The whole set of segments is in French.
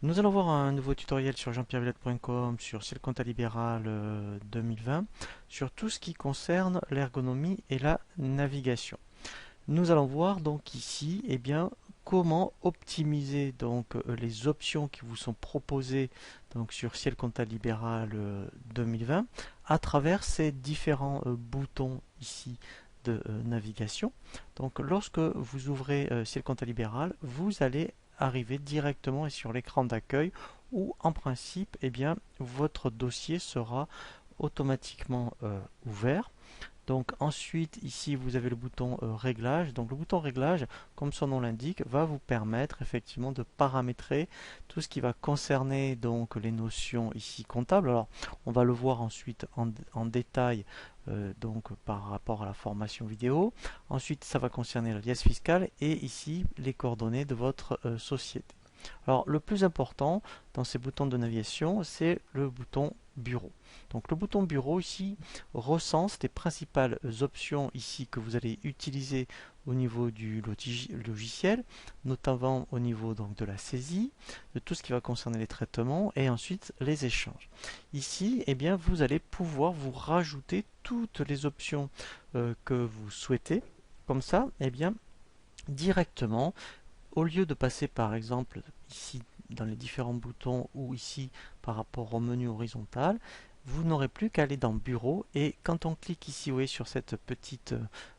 Nous allons voir un nouveau tutoriel sur jean-pierre-villette.com sur C'est le compta libéral 2020 sur tout ce qui concerne l'ergonomie et la navigation. Nous allons voir donc ici comment optimiser les options qui vous sont proposées donc sur Ciel Compta Libéral 2020 à travers ces différents boutons ici de navigation. Donc lorsque vous ouvrez Ciel Compta Libéral, vous allez arriver directement sur l'écran d'accueil où en principe votre dossier sera automatiquement ouvert. Donc ensuite ici vous avez le bouton réglage. Donc le bouton réglage, comme son nom l'indique, va vous permettre effectivement de paramétrer tout ce qui va concerner donc les notions ici comptables. Alors on va le voir ensuite en détail donc par rapport à la formation vidéo. Ensuite ça va concerner la liasse fiscale et ici les coordonnées de votre société. Alors le plus important dans ces boutons de navigation, c'est le bouton bureau. Donc le bouton bureau ici recense les principales options ici que vous allez utiliser au niveau du logiciel, notamment au niveau donc de la saisie, de tout ce qui va concerner les traitements et ensuite les échanges. Ici, vous allez pouvoir vous rajouter toutes les options que vous souhaitez. Comme ça, directement, au lieu de passer par exemple ici dans les différents boutons ou ici par rapport au menu horizontal, vous n'aurez plus qu'à aller dans Bureau et quand on clique ici, vous voyez, sur cette petite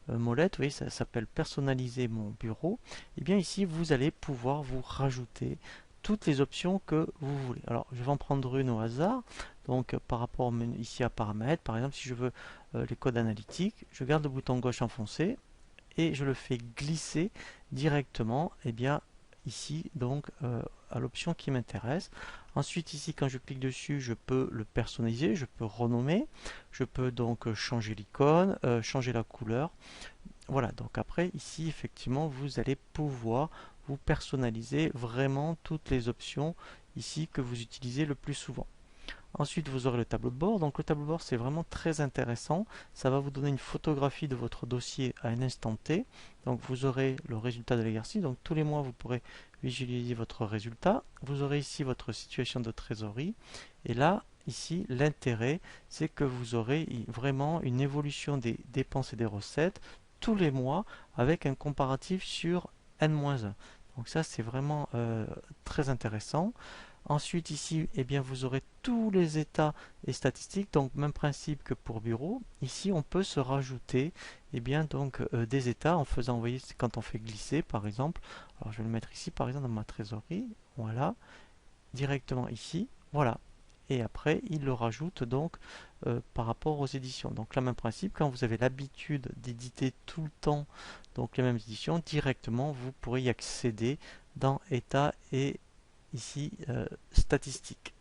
molette, vous voyez, ça s'appelle personnaliser mon bureau. Et bien ici, vous allez pouvoir vous rajouter toutes les options que vous voulez. Alors, je vais en prendre une au hasard. Donc, par rapport au menu ici à paramètres, par exemple, si je veux les codes analytiques, je garde le bouton gauche enfoncé et je le fais glisser directement ici donc à l'option qui m'intéresse. Ensuite ici quand je clique dessus je peux le personnaliser, je peux renommer, je peux donc changer l'icône, changer la couleur. Voilà, donc après ici effectivement vous allez pouvoir vous personnaliser vraiment toutes les options ici que vous utilisez le plus souvent. Ensuite, vous aurez le tableau de bord. Donc le tableau de bord, c'est vraiment très intéressant. Ça va vous donner une photographie de votre dossier à un instant T. Donc vous aurez le résultat de l'exercice. Donc tous les mois, vous pourrez visualiser votre résultat. Vous aurez ici votre situation de trésorerie. Et là, ici, l'intérêt, c'est que vous aurez vraiment une évolution des dépenses et des recettes tous les mois avec un comparatif sur N-1. Donc ça, c'est vraiment très intéressant. Ensuite, ici, vous aurez tous les états et statistiques. Donc, même principe que pour bureau. Ici, on peut se rajouter des états en faisant, vous voyez, quand on fait glisser, par exemple. Alors, je vais le mettre ici, par exemple, dans ma trésorerie. Voilà. Directement ici. Voilà. Et après, il le rajoute donc par rapport aux éditions. Donc, le même principe, quand vous avez l'habitude d'éditer tout le temps donc les mêmes éditions, directement, vous pourrez y accéder dans état et ici statistiques.